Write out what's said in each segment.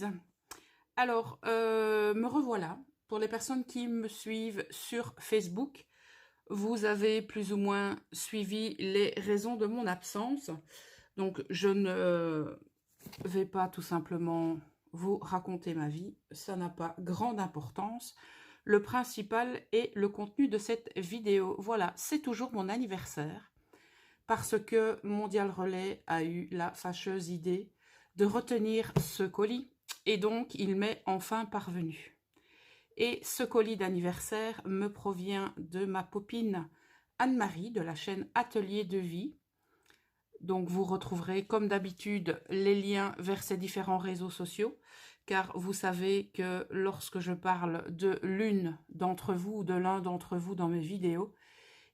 poppies. Alors, me revoilà. Pour les personnes qui me suivent sur Facebook, vous avez plus ou moins suivi les raisons de mon absence. Donc, je ne vais pas tout simplement vous raconter ma vie. Ça n'a pas grande importance. Le principal est le contenu de cette vidéo. Voilà, c'est toujours mon anniversaire. Parce que Mondial Relais a eu la fâcheuse idée de retenir ce colis. Et donc, il m'est enfin parvenu. Et ce colis d'anniversaire me provient de ma copine Anne-Marie de la chaîne Atelier de Vie. Donc, vous retrouverez comme d'habitude les liens vers ces différents réseaux sociaux. Car vous savez que lorsque je parle de l'une d'entre vous ou de l'un d'entre vous dans mes vidéos,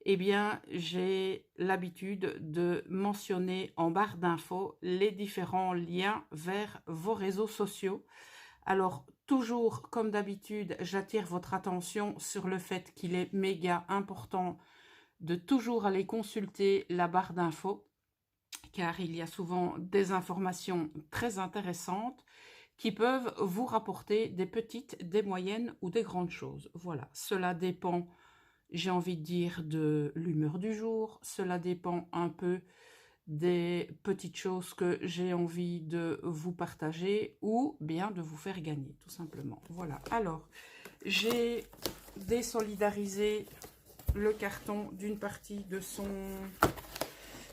eh bien, j'ai l'habitude de mentionner en barre d'infos les différents liens vers vos réseaux sociaux. Alors, toujours, comme d'habitude, j'attire votre attention sur le fait qu'il est méga important de toujours aller consulter la barre d'infos, car il y a souvent des informations très intéressantes qui peuvent vous rapporter des petites, des moyennes ou des grandes choses. Voilà, cela dépend, j'ai envie de dire, de l'humeur du jour. Cela dépend un peu des petites choses que j'ai envie de vous partager ou bien de vous faire gagner, tout simplement. Voilà, alors, j'ai désolidarisé le carton d'une partie de son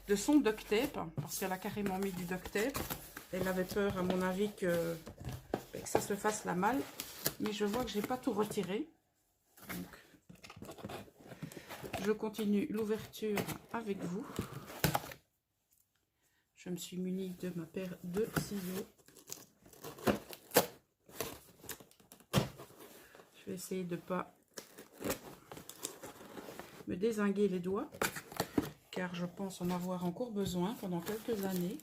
duct tape, parce qu'elle a carrément mis du duct tape. Elle avait peur, à mon avis, que ça se fasse la malle, mais je vois que j'ai pas tout retiré. Donc, je continue l'ouverture avec vous. Je me suis munie de ma paire de ciseaux. Je vais essayer de ne pas me dézinguer les doigts, car je pense en avoir encore besoin pendant quelques années.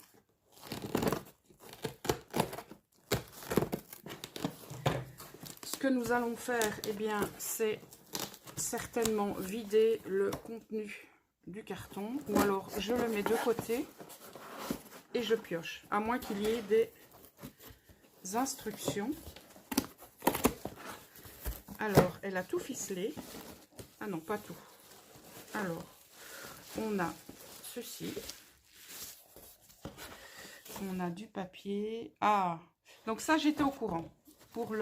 Ce que nous allons faire, eh bien, c'est certainement vider le contenu du carton, ou alors je le mets de côté et je pioche, à moins qu'il y ait des instructions. Alors, elle a tout ficelé. Ah non, pas tout. Alors, on a ceci. On a du papier. Ah, donc ça, j'étais au courant. Pour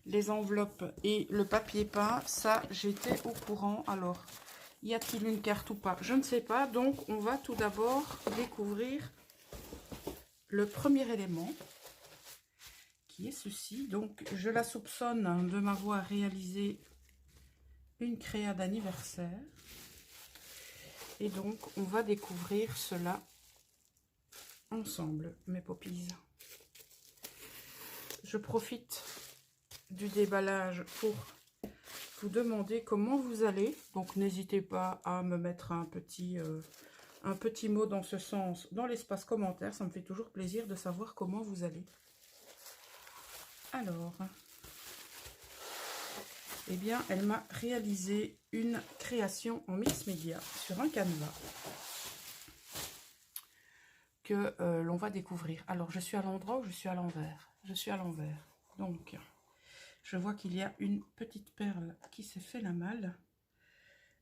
les enveloppes et le papier peint, ça, j'étais au courant. Alors, y a-t-il une carte ou pas? Je ne sais pas. Donc, on va tout d'abord découvrir le premier élément, qui est ceci. Donc, je la soupçonne de m'avoir réalisé une créa d'anniversaire. Et donc, on va découvrir cela ensemble, mes poppies. Je profite du déballage pour vous demander comment vous allez. Donc, n'hésitez pas à me mettre un petit mot dans ce sens dans l'espace commentaire. Ça me fait toujours plaisir de savoir comment vous allez. Alors, eh bien, elle m'a réalisé une création en mix média sur un canevas que l'on va découvrir. Alors, je suis à l'endroit ou je suis à l'envers? Je suis à l'envers. Donc, je vois qu'il y a une petite perle qui s'est fait la malle.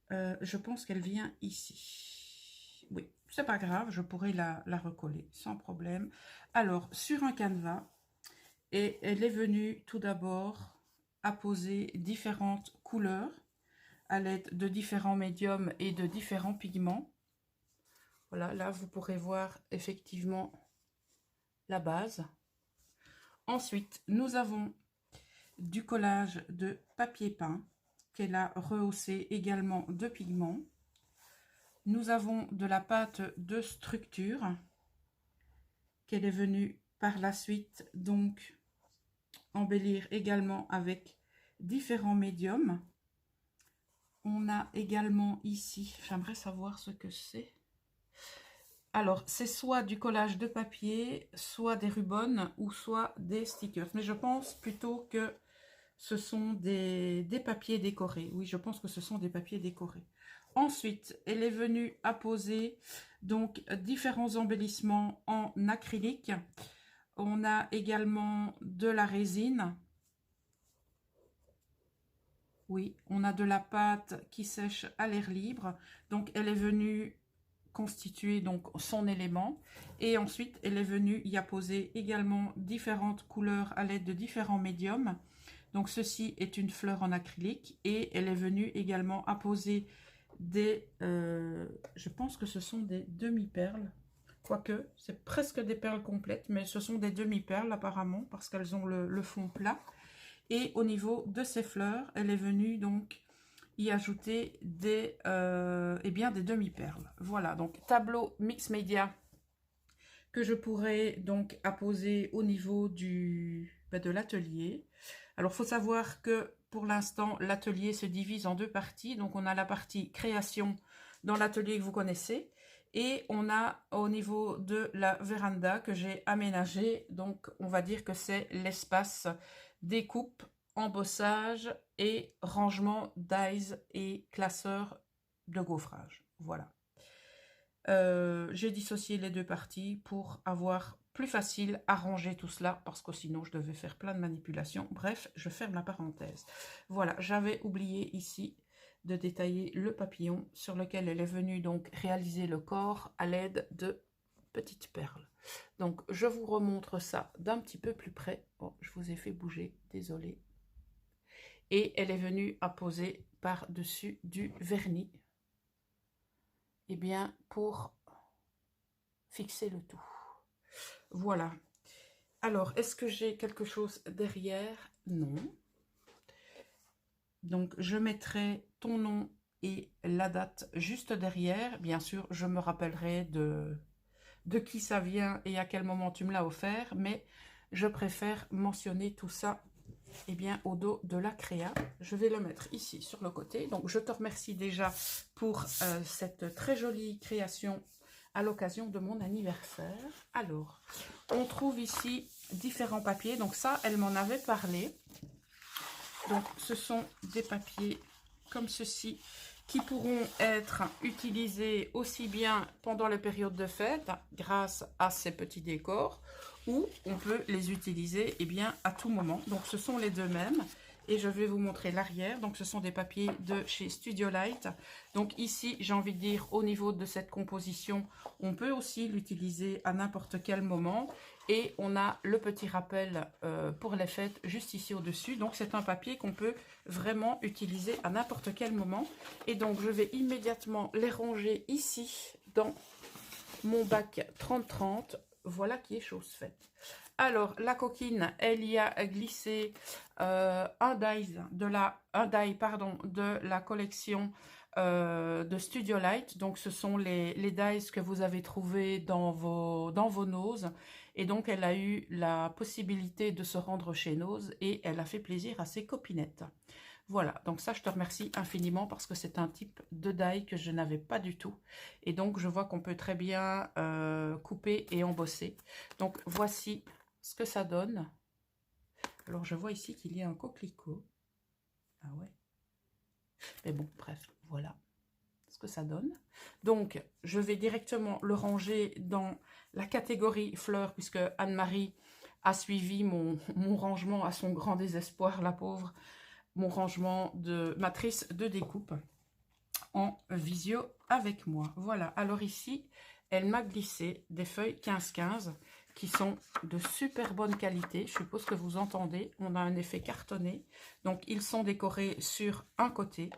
Je pense qu'elle vient ici. Oui, c'est pas grave, je pourrais la recoller sans problème. Alors, sur un canevas, et elle est venue tout d'abord apposer différentes couleurs à l'aide de différents médiums et de différents pigments. Voilà, là, vous pourrez voir effectivement la base. Ensuite, nous avons du collage de papier peint qu'elle a rehaussé également de pigments. Nous avons de la pâte de structure qu'elle est venue par la suite donc embellir également avec différents médiums. On a également ici, j'aimerais savoir ce que c'est. Alors, c'est soit du collage de papier, soit des rubans ou soit des stickers. Mais je pense plutôt que ce sont des papiers décorés. Oui, je pense que ce sont des papiers décorés. Ensuite, elle est venue apposer donc différents embellissements en acrylique on a également de la résine. Oui, on a de la pâte qui sèche à l'air libre. Donc, elle est venue constituer donc son élément. Et ensuite, elle est venue y apposer également différentes couleurs à l'aide de différents médiums. Donc, ceci est une fleur en acrylique. Et elle est venue également apposer des... je pense que ce sont des demi-perles. Quoique, c'est presque des perles complètes, mais ce sont des demi-perles apparemment, parce qu'elles ont le fond plat. Et au niveau de ces fleurs, elle est venue donc y ajouter des, des demi-perles. Voilà, donc tableau mix média que je pourrais donc apposer au niveau de l'atelier. Alors, il faut savoir que pour l'instant, l'atelier se divise en deux parties. Donc, on a la partie création dans l'atelier que vous connaissez. Et on a au niveau de la véranda que j'ai aménagé. Donc, on va dire que c'est l'espace découpe, embossage et rangement d'eyes et classeurs de gaufrage. Voilà. J'ai dissocié les deux parties pour avoir plus facile à ranger tout cela parce que sinon je devais faire plein de manipulations. Bref, je ferme la parenthèse. Voilà, j'avais oublié ici de détailler le papillon sur lequel elle est venue donc réaliser le corps à l'aide de petites perles. Donc, je vous remontre ça d'un petit peu plus près. Oh, je vous ai fait bouger, désolé. Et elle est venue apposer par-dessus du vernis. Eh bien, pour fixer le tout. Voilà. Alors, est-ce que j'ai quelque chose derrière? Non. Donc, je mettrai ton nom et la date juste derrière. Bien sûr, je me rappellerai de qui ça vient et à quel moment tu me l'as offert, mais je préfère mentionner tout ça au dos de la créa. Je vais le mettre ici sur le côté. Donc, je te remercie déjà pour cette très jolie création à l'occasion de mon anniversaire. Alors, on trouve ici différents papiers. Donc ça, elle m'en avait parlé. Donc, ce sont des papiers comme ceci qui pourront être utilisés aussi bien pendant les périodes de fête grâce à ces petits décors, ou on peut les utiliser à tout moment. Donc ce sont les deux mêmes et je vais vous montrer l'arrière. Donc ce sont des papiers de chez Studio Light. Donc ici, j'ai envie de dire, au niveau de cette composition, on peut aussi l'utiliser à n'importe quel moment. Et on a le petit rappel pour les fêtes juste ici au-dessus. Donc c'est un papier qu'on peut vraiment utiliser à n'importe quel moment. Et donc je vais immédiatement les ranger ici dans mon bac 30-30. Voilà qui est chose faite. Alors la coquine, elle y a glissé un die de la collection de Studio Light. Donc ce sont les dies que vous avez trouvés dans vos noses. Et donc elle a eu la possibilité de se rendre chez Nose et elle a fait plaisir à ses copinettes. Voilà, donc ça je te remercie infiniment parce que c'est un type de die que je n'avais pas du tout. Et donc je vois qu'on peut très bien couper et embosser. Donc voici ce que ça donne. Alors je vois ici qu'il y a un coquelicot. Ah ouais. Mais bon, bref, voilà ce que ça donne. Donc je vais directement le ranger dans la catégorie fleurs puisque Anne-Marie a suivi mon rangement à son grand désespoir, la pauvre. Mon rangement de matrice de découpe en visio avec moi. Voilà, alors ici, elle m'a glissé des feuilles 15-15 qui sont de super bonne qualité. Je suppose que vous entendez, on a un effet cartonné. Donc, ils sont décorés sur un côté.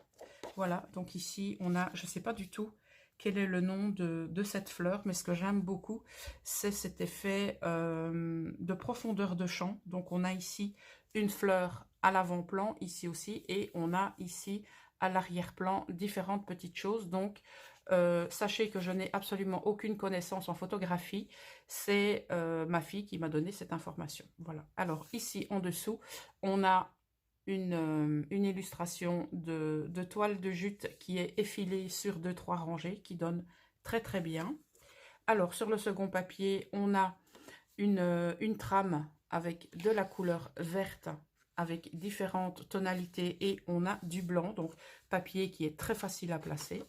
Voilà, donc ici, on a, je ne sais pas du tout quel est le nom de cette fleur, mais ce que j'aime beaucoup, c'est cet effet de profondeur de champ. Donc, on a ici une fleur à l'avant-plan, ici aussi, et on a ici à l'arrière-plan différentes petites choses. Donc, sachez que je n'ai absolument aucune connaissance en photographie. C'est ma fille qui m'a donné cette information. Voilà. Alors, ici, en dessous, on a une illustration de toile de jute qui est effilée sur 2-3 rangées, qui donne très très bien. Alors, sur le second papier, on a une trame avec de la couleur verte, avec différentes tonalités, et on a du blanc, donc papier qui est très facile à placer.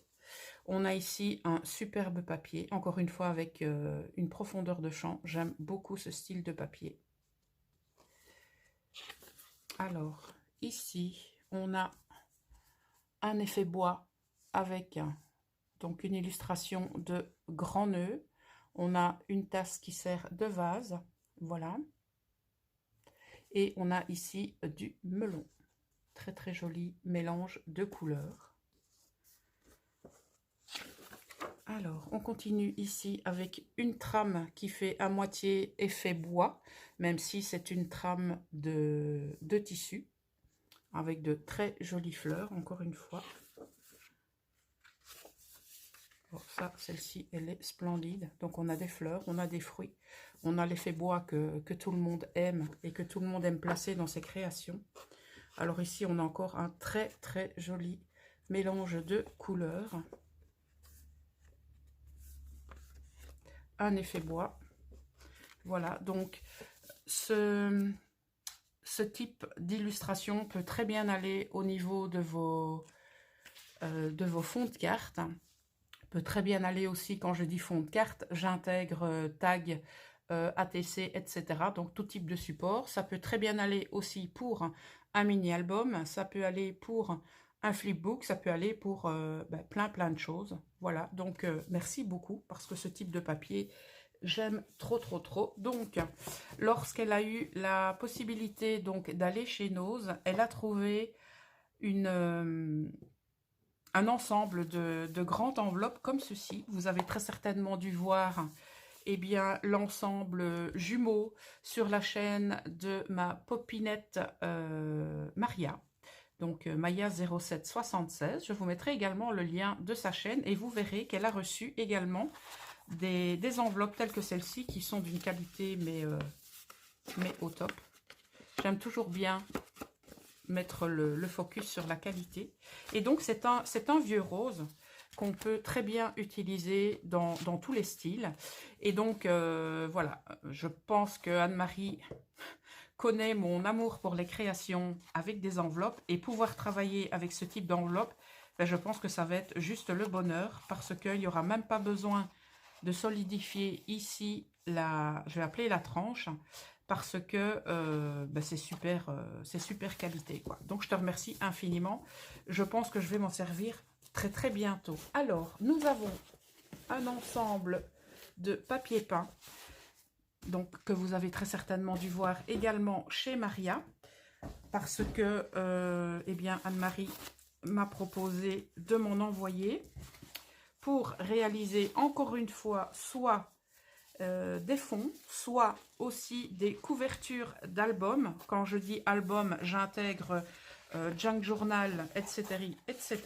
On a ici un superbe papier, encore une fois avec une profondeur de champ. J'aime beaucoup ce style de papier. Alors, ici, on a un effet bois avec donc une illustration de grand nœud. On a une tasse qui sert de vase, voilà. Et on a ici du melon. Très très joli mélange de couleurs. Alors, on continue ici avec une trame qui fait à moitié effet bois, même si c'est une trame de tissu, avec de très jolies fleurs, encore une fois. Bon, ça, celle-ci, elle est splendide. Donc, on a des fleurs, on a des fruits, on a l'effet bois que tout le monde aime et que tout le monde aime placer dans ses créations. Alors ici, on a encore un très très joli mélange de couleurs. Un effet bois. Voilà, donc ce type d'illustration peut très bien aller au niveau de vos fonds de cartes. Peut très bien aller aussi, quand je dis fond de carte, j'intègre tag, ATC, etc. Donc tout type de support. Ça peut très bien aller aussi pour un mini-album, ça peut aller pour un flipbook, ça peut aller pour plein de choses. Voilà, donc merci beaucoup parce que ce type de papier, j'aime trop. Donc, lorsqu'elle a eu la possibilité donc d'aller chez Nose, elle a trouvé un ensemble de grandes enveloppes comme ceci. Vous avez très certainement dû voir l'ensemble jumeau sur la chaîne de ma popinette Maria. Donc Maya 0776. Je vous mettrai également le lien de sa chaîne et vous verrez qu'elle a reçu également des enveloppes telles que celle-ci qui sont d'une qualité mais au top. J'aime toujours bien mettre le focus sur la qualité. Et donc c'est un vieux rose qu'on peut très bien utiliser dans tous les styles. Et donc voilà, je pense que Anne-Marie connaît mon amour pour les créations avec des enveloppes, et pouvoir travailler avec ce type d'enveloppe, je pense que ça va être juste le bonheur, parce qu'il n'y aura même pas besoin de solidifier ici je vais appeler la tranche, parce que c'est super qualité, quoi. Donc je te remercie infiniment. Je pense que je vais m'en servir très bientôt. Alors, nous avons un ensemble de papier peint, donc que vous avez très certainement dû voir également chez Maria, parce que Anne-Marie m'a proposé de m'en envoyer pour réaliser encore une fois soit des fonds, soit aussi des couvertures d'albums. Quand je dis album, j'intègre junk journal, etc.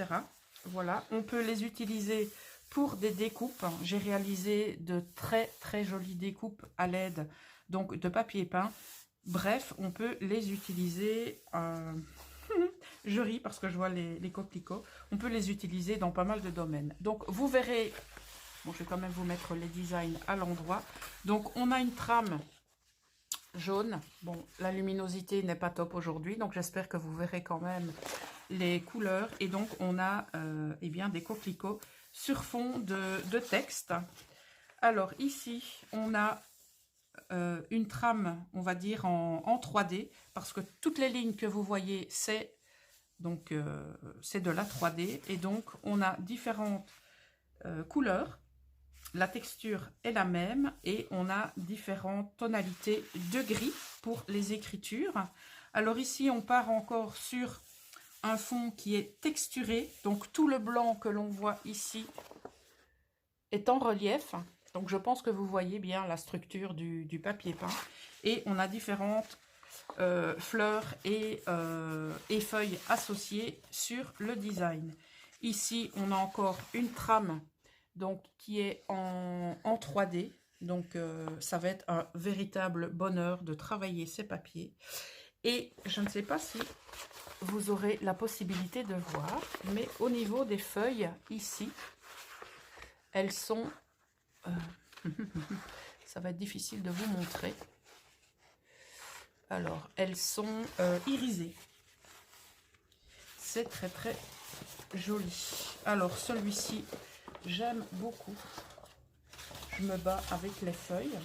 Voilà, on peut les utiliser pour des découpes. J'ai réalisé de très jolies découpes à l'aide donc de papier peint. Bref, on peut les utiliser. Je ris parce que je vois les coquelicots. On peut les utiliser dans pas mal de domaines. Donc vous verrez. Bon, je vais quand même vous mettre les designs à l'endroit. Donc, on a une trame jaune. Bon, la luminosité n'est pas top aujourd'hui, donc j'espère que vous verrez quand même les couleurs. Et donc, on a des coquelicots sur fond de texte. Alors, ici, on a une trame, on va dire, en 3D, parce que toutes les lignes que vous voyez, c'est de la 3D. Et donc, on a différentes couleurs. La texture est la même et on a différentes tonalités de gris pour les écritures. Alors ici, on part encore sur un fond qui est texturé. Donc tout le blanc que l'on voit ici est en relief. Donc je pense que vous voyez bien la structure du papier peint. Et on a différentes fleurs et feuilles associées sur le design. Ici, on a encore une trame donc qui est en 3D. Donc ça va être un véritable bonheur de travailler ces papiers. Et je ne sais pas si vous aurez la possibilité de voir, mais au niveau des feuilles ici, elles sont ça va être difficile de vous montrer. Alors elles sont irisées. C'est très joli. Alors celui-ci, J'aime beaucoup. Je me bats avec les feuilles.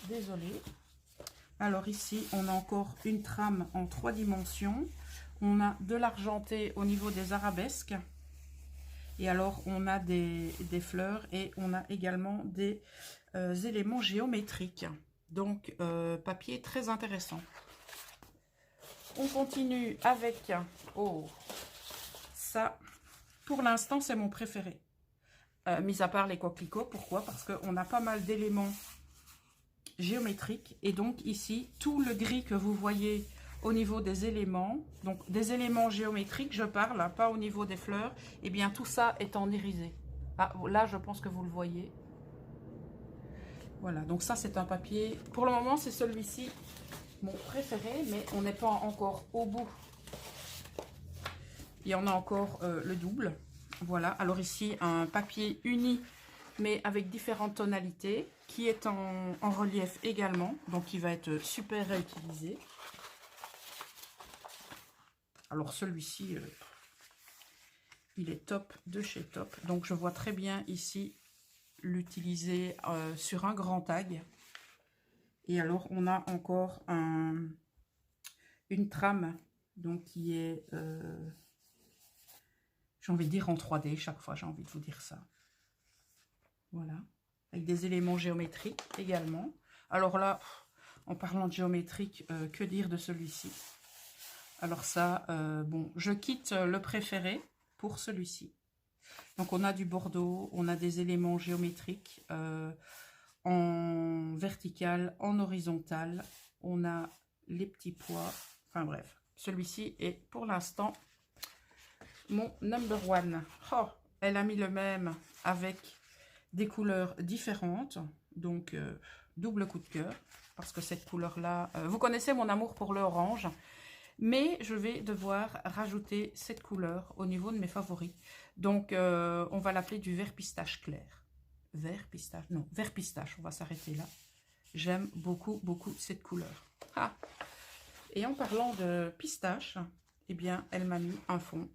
Désolée. Alors ici, on a encore une trame en 3 dimensions. On a de l'argenté au niveau des arabesques. Et alors, on a des fleurs et on a également des éléments géométriques. Donc, papier très intéressant. On continue avec... Oh, ça, pour l'instant, c'est mon préféré. Mis à part les coquelicots. Pourquoi? Parce qu'on a pas mal d'éléments géométriques. Et donc, ici, tout le gris que vous voyez au niveau des éléments, donc des éléments géométriques, je parle, hein, pas au niveau des fleurs, et bien tout ça est en irisé. Ah, là, je pense que vous le voyez. Voilà, donc ça, c'est un papier. Pour le moment, c'est celui-ci, mon préféré, mais on n'est pas encore au bout. Il y en a encore le double. Voilà, alors ici, un papier uni, mais avec différentes tonalités, qui est en relief également, donc qui va être super réutilisé. Alors celui-ci, il est top de chez top. Donc je vois très bien ici l'utiliser sur un grand tag. Et alors on a encore une trame donc qui est, j'ai envie de dire en 3D chaque fois, j'ai envie de vous dire ça. Voilà, avec des éléments géométriques également. Alors là, en parlant de géométrique, que dire de celui-ci? Alors ça, bon, je quitte le préféré pour celui-ci. Donc on a du bordeaux, on a des éléments géométriques en vertical, en horizontal. On a les petits pois. Enfin bref, celui-ci est pour l'instant mon number one. Oh, elle a mis le même avec des couleurs différentes. Donc double coup de cœur. Parce que cette couleur-là, vous connaissez mon amour pour l'orange. Mais je vais devoir rajouter cette couleur au niveau de mes favoris. Donc, on va l'appeler du vert pistache clair. Vert pistache, non, vert pistache, on va s'arrêter là. J'aime beaucoup, beaucoup cette couleur. Ah. Et en parlant de pistache, eh bien, elle m'a mis un fond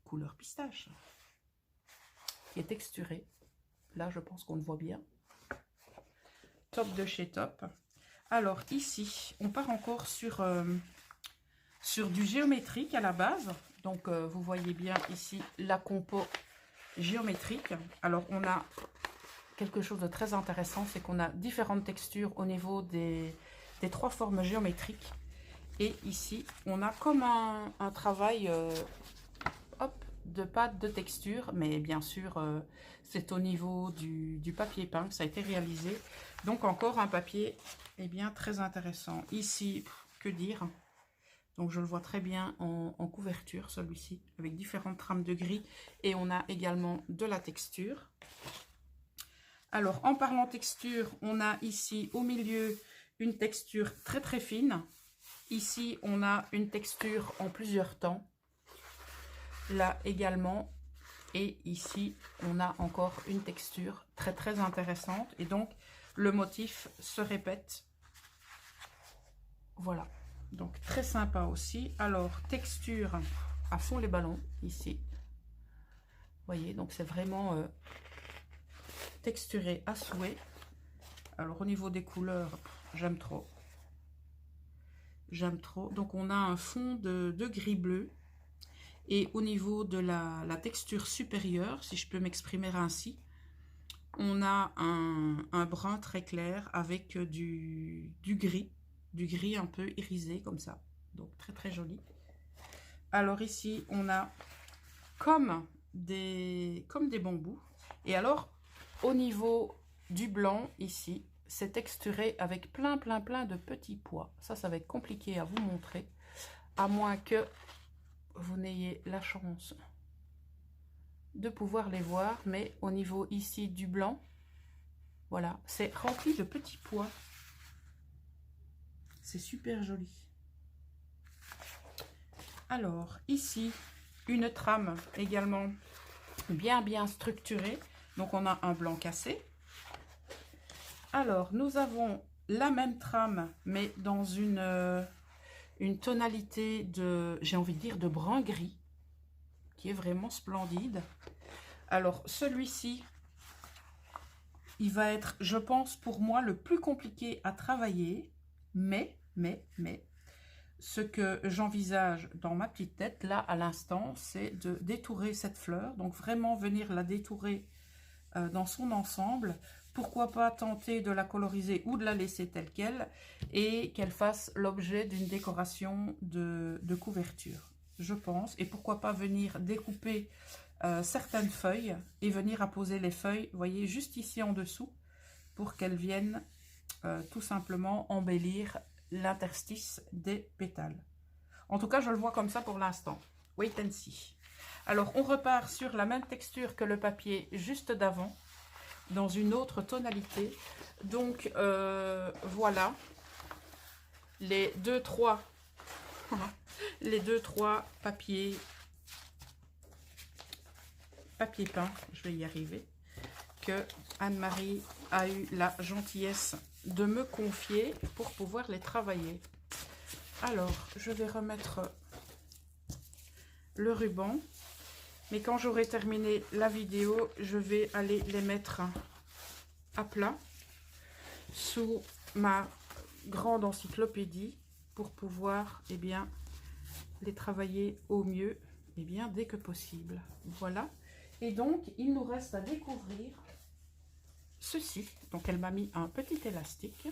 couleur pistache. Qui est texturé. Là, je pense qu'on le voit bien. Top de chez top. Alors, ici, on part encore sur du géométrique à la base. Donc, vous voyez bien ici la compo géométrique. Alors, on a quelque chose de très intéressant, c'est qu'on a différentes textures au niveau des 3 formes géométriques. Et ici, on a comme un travail hop, de pâte de texture, mais bien sûr, c'est au niveau du papier peint que ça a été réalisé. Donc, encore un papier bien très intéressant. Ici, que dire? Donc, je le vois très bien en couverture, celui-ci, avec différentes trames de gris. Et on a également de la texture. Alors, en parlant texture, on a ici, au milieu, une texture très, très fine. Ici, on a une texture en plusieurs temps. Là également. Et ici, on a encore une texture très, très intéressante. Et donc, le motif se répète. Voilà. Donc, très sympa aussi. Alors, texture à fond les ballons, ici. Vous voyez, donc c'est vraiment texturé à souhait. Alors, au niveau des couleurs, j'aime trop. J'aime trop. Donc, on a un fond de gris-bleu. Et au niveau de la texture supérieure, si je peux m'exprimer ainsi, on a un brun très clair avec du gris. Du gris un peu irisé comme ça, donc très très joli. Alors ici on a comme des bambous, et alors au niveau du blanc ici c'est texturé avec plein de petits pois. Ça va être compliqué à vous montrer, à moins que vous n'ayez la chance de pouvoir les voir, mais au niveau ici du blanc, voilà, c'est rempli de petits pois. C'est super joli. Alors, ici, une trame également bien structurée. Donc, on a un blanc cassé. Alors, nous avons la même trame, mais dans une tonalité de, j'ai envie de dire, de brun gris, qui est vraiment splendide. Alors, celui-ci, il va être, je pense, pour moi, le plus compliqué à travailler. Mais, ce que j'envisage dans ma petite tête, là, à l'instant, c'est de détourer cette fleur. Donc, vraiment venir la détourer dans son ensemble. Pourquoi pas tenter de la coloriser ou de la laisser telle qu'elle et qu'elle fasse l'objet d'une décoration de couverture, je pense. Et pourquoi pas venir découper certaines feuilles et venir apposer les feuilles, vous voyez, juste ici en dessous, pour qu'elles viennent tout simplement embellir l'interstice des pétales. En tout cas, je le vois comme ça pour l'instant. Wait and see. Alors, on repart sur la même texture que le papier juste d'avant, dans une autre tonalité. Donc, voilà les deux, trois papiers peint, je vais y arriver, que Anne-Marie a eu la gentillesse de me confier pour pouvoir les travailler. Alors, je vais remettre le ruban, mais quand j'aurai terminé la vidéo, je vais aller les mettre à plat sous ma grande encyclopédie pour pouvoir les travailler au mieux dès que possible. Voilà. Et donc, il nous reste à découvrir ceci. Donc, elle m'a mis un petit élastique,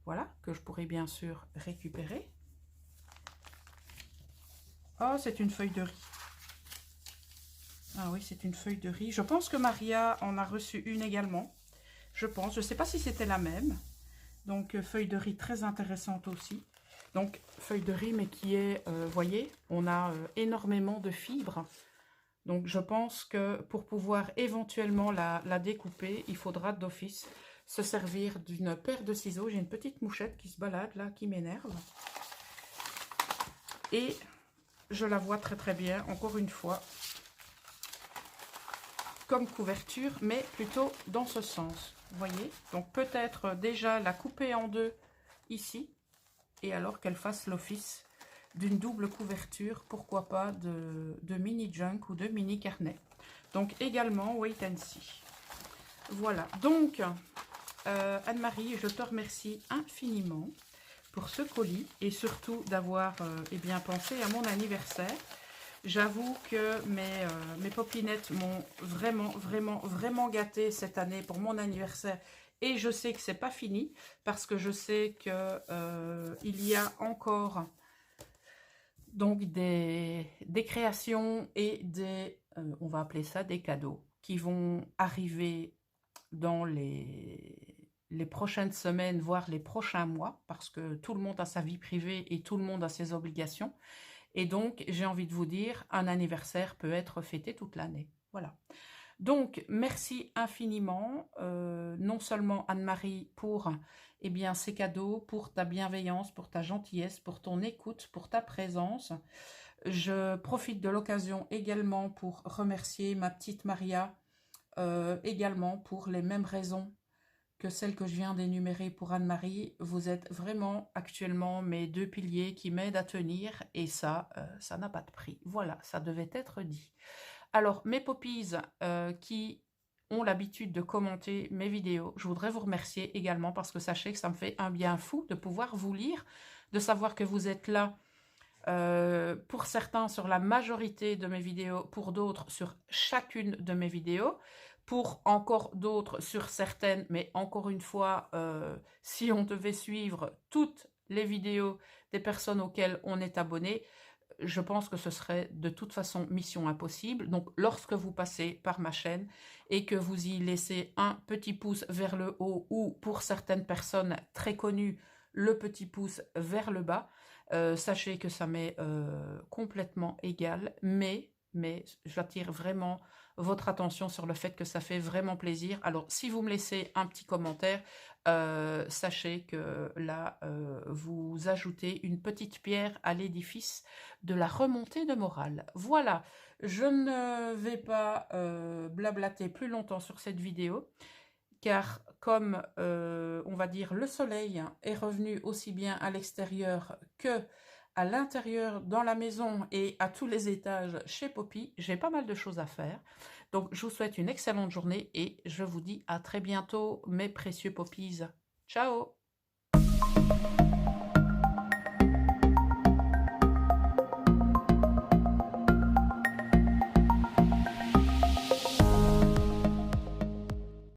voilà, que je pourrais bien sûr récupérer. Oh, c'est une feuille de riz. Ah oui, c'est une feuille de riz. Je pense que Maria en a reçu une également. Je pense. Je ne sais pas si c'était la même. Donc, feuille de riz très intéressante aussi. Donc, feuille de riz, mais qui est, voyez, on a énormément de fibres. Donc, je pense que pour pouvoir éventuellement la découper, il faudra d'office se servir d'une paire de ciseaux. J'ai une petite mouchette qui se balade là, qui m'énerve. Et je la vois très très bien, encore une fois, comme couverture, mais plutôt dans ce sens. Vous voyez? Donc, peut-être déjà la couper en deux ici, et alors qu'elle fasse l'office d'une double couverture, pourquoi pas de mini junk ou de mini carnet. Donc également wait and see. Voilà, donc Anne-Marie, je te remercie infiniment pour ce colis et surtout d'avoir pensé à mon anniversaire. J'avoue que mes popinettes m'ont vraiment gâtée cette année pour mon anniversaire. Et je sais que c'est pas fini parce que je sais que il y a encore donc des créations et des, on va appeler ça des cadeaux, qui vont arriver dans les prochaines semaines, voire les prochains mois, parce que tout le monde a sa vie privée et tout le monde a ses obligations. Et donc, j'ai envie de vous dire, un anniversaire peut être fêté toute l'année. Voilà. Donc, merci infiniment, non seulement Anne-Marie pour ces cadeaux, pour ta bienveillance, pour ta gentillesse, pour ton écoute, pour ta présence. Je profite de l'occasion également pour remercier ma petite Maria, également pour les mêmes raisons que celles que je viens d'énumérer pour Anne-Marie. Vous êtes vraiment actuellement mes deux piliers qui m'aident à tenir et ça, ça n'a pas de prix. Voilà, ça devait être dit. Alors, mes poppies qui ont l'habitude de commenter mes vidéos, je voudrais vous remercier également parce que sachez que ça me fait un bien fou de pouvoir vous lire, de savoir que vous êtes là pour certains sur la majorité de mes vidéos, pour d'autres sur chacune de mes vidéos, pour encore d'autres sur certaines, mais encore une fois, si on devait suivre toutes les vidéos des personnes auxquelles on est abonné, je pense que ce serait de toute façon mission impossible. Donc, lorsque vous passez par ma chaîne et que vous y laissez un petit pouce vers le haut ou pour certaines personnes très connues, le petit pouce vers le bas, sachez que ça m'est complètement égal, mais j'attire vraiment votre attention sur le fait que ça fait vraiment plaisir. Alors, si vous me laissez un petit commentaire, sachez que là, vous ajoutez une petite pierre à l'édifice de la remontée de morale. Voilà, je ne vais pas blablater plus longtemps sur cette vidéo, car comme, on va dire, le soleil est revenu aussi bien à l'extérieur que à l'intérieur, dans la maison et à tous les étages chez Poppy. J'ai pas mal de choses à faire. Donc, je vous souhaite une excellente journée et je vous dis à très bientôt, mes précieux Poppies. Ciao!